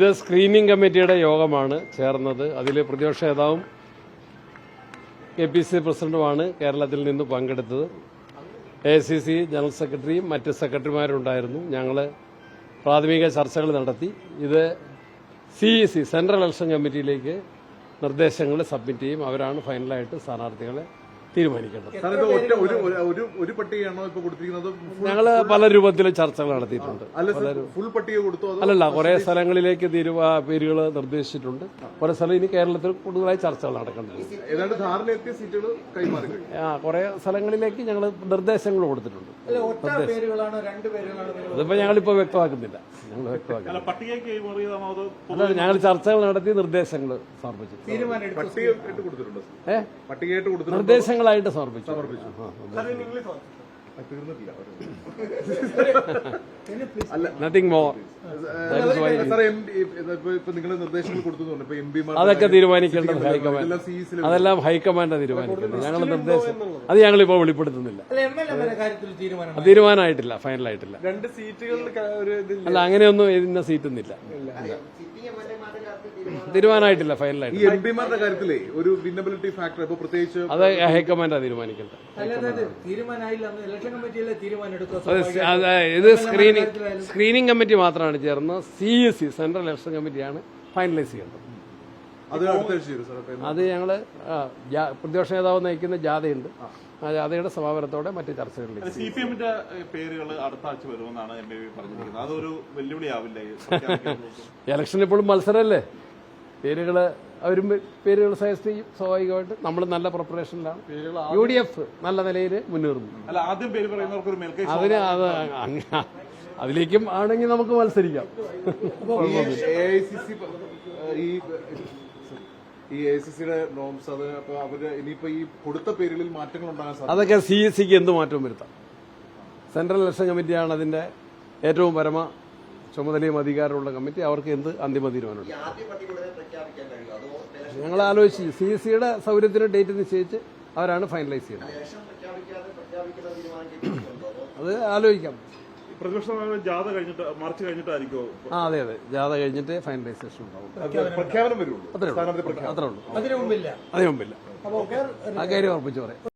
ഇത് സ്ക്രീനിംഗ് കമ്മിറ്റിയുടെ യോഗമാണ് ചേർന്നത്. അതിൽ പ്രതിപക്ഷ നേതാവും KPCC പ്രസിഡന്റുമാണ് കേരളത്തിൽ നിന്ന് പങ്കെടുത്തത്. AICC ജനറൽ സെക്രട്ടറിയും മറ്റ് സെക്രട്ടറിമാരുണ്ടായിരുന്നു. ഞങ്ങൾ പ്രാഥമിക ചർച്ചകൾ നടത്തി. ഇത് CEC സെൻട്രൽ ഇലക്ഷൻ കമ്മിറ്റിയിലേക്ക് നിർദ്ദേശങ്ങൾ സബ്മിറ്റ് ചെയ്യും. അവരാണ് ഫൈനലായിട്ട് സ്ഥാനാർത്ഥികളെ തീരുമാനിക്കേണ്ടത്. ഞങ്ങൾ പല രൂപത്തിലും ചർച്ചകൾ നടത്തിയിട്ടുണ്ട്. അല്ലല്ല, കുറെ സ്ഥലങ്ങളിലേക്ക് പേരുകൾ നിർദ്ദേശിച്ചിട്ടുണ്ട്. കുറെ സ്ഥലം ഇനി കേരളത്തിൽ കൂടുതലായി ചർച്ചകൾ നടക്കുന്നുണ്ട്. കുറെ സ്ഥലങ്ങളിലേക്ക് ഞങ്ങൾ നിർദ്ദേശങ്ങൾ കൊടുത്തിട്ടുണ്ട്. അതിപ്പോ ഞങ്ങളിപ്പോ വ്യക്തമാക്കുന്നില്ല. ഞങ്ങൾ ചർച്ചകൾ നടത്തി നിർദ്ദേശങ്ങൾ സമർപ്പിച്ചു. നിർദ്ദേശങ്ങളായിട്ട് സമർപ്പിച്ചു. Nothing more. അതൊക്കെ തീരുമാനിക്കേണ്ടത് ഹൈക്കമാൻഡ്. അതെല്ലാം ഹൈക്കമാൻഡ് തീരുമാനിക്കേണ്ടത്. ഞങ്ങൾ നിർദ്ദേശം അത് ഞങ്ങളിപ്പോ വെളിപ്പെടുത്തുന്നില്ല. തീരുമാനമായിട്ടില്ല, ഫൈനലായിട്ടില്ല. അല്ല, അങ്ങനെയൊന്നും ഇന്ന സീറ്റൊന്നുമില്ല. തീരുമാനമായിട്ടില്ല, ഫൈനലായിട്ട്. ഒരു വിന്നബിലിറ്റി ഫാക്ടർ പ്രത്യേകിച്ച് അത് ഹൈക്കമാൻഡാ തീരുമാനിക്കേണ്ടത്. ഇത് സ്ക്രീനിംഗ് കമ്മിറ്റി മാത്രമാണ് ചേർന്ന് CEC സെൻട്രൽ ഇലക്ഷൻ കമ്മിറ്റിയാണ് ഫൈനലൈസ് ചെയ്യേണ്ടത്. അത് ഞങ്ങള് പ്രതിപക്ഷ നേതാവ് നയിക്കുന്ന ജാഥയുണ്ട്. ആ ജാഥയുടെ സമാപനത്തോടെ മറ്റ് ചർച്ചകളിലേക്ക്. CPMന്റെ പേരുകൾ അടുത്ത ആഴ്ച വരുമെന്നാണ് MAV പറഞ്ഞിരിക്കുന്നത്. അതൊരു വെല്ലുവിളിയാവില്ലേ? ഇലക്ഷൻ ഇപ്പോഴും മത്സരമല്ലേ. അവരും പേരുകൾ സജസ്റ്റ് ചെയ്യും. സ്വാഭാവികമായിട്ട് നമ്മൾ നല്ല പ്രിപ്പറേഷനിലാണ്. UDF നല്ല നിലയിൽ മുന്നേറുന്നു. അല്ല, ആദ്യം പേര് പറയുന്നവർക്ക് ഒരു മേൽക്കൈ അതിലേക്കും ആണെങ്കിൽ നമുക്ക് മത്സരിക്കാം. AICCയുടെ നോംസ് അത് അവര് ഇനിയിപ്പോ ഈ കൊടുത്ത പേരുകളിൽ മാറ്റങ്ങൾ ഉണ്ടാകാൻ അതൊക്കെ CECക്ക് എന്ത് മാറ്റവും വരുത്താം. സെൻട്രൽ ഇലക്ഷൻ കമ്മിറ്റിയാണ് അതിന്റെ ഏറ്റവും പരമ ചുമതലയും അധികാരമുള്ള കമ്മിറ്റി. അവർക്ക് എന്ത് അന്തിമ തീരുമാനമുണ്ട് ഞങ്ങൾ ആലോചിച്ച് CECയുടെ സൗകര്യത്തിന് ഡേറ്റ് നിശ്ചയിച്ച് അവരാണ് ഫൈനലൈസ് ചെയ്യുന്നത്. അത് ആലോചിക്കാം. പ്രതിപക്ഷ ജാഥ കഴിഞ്ഞിട്ട് മാർച്ച് കഴിഞ്ഞിട്ടായിരിക്കും. അതെ, ജാഥ കഴിഞ്ഞിട്ട് ഫൈനലൈസേഷൻ ഉണ്ടാവും. പ്രഖ്യാപനം വരുള്ളൂ. അത്രേ ഉള്ളൂ. അതിനു മുമ്പില്ല. ആ കാര്യം ഉറപ്പിച്ചു പറയാം.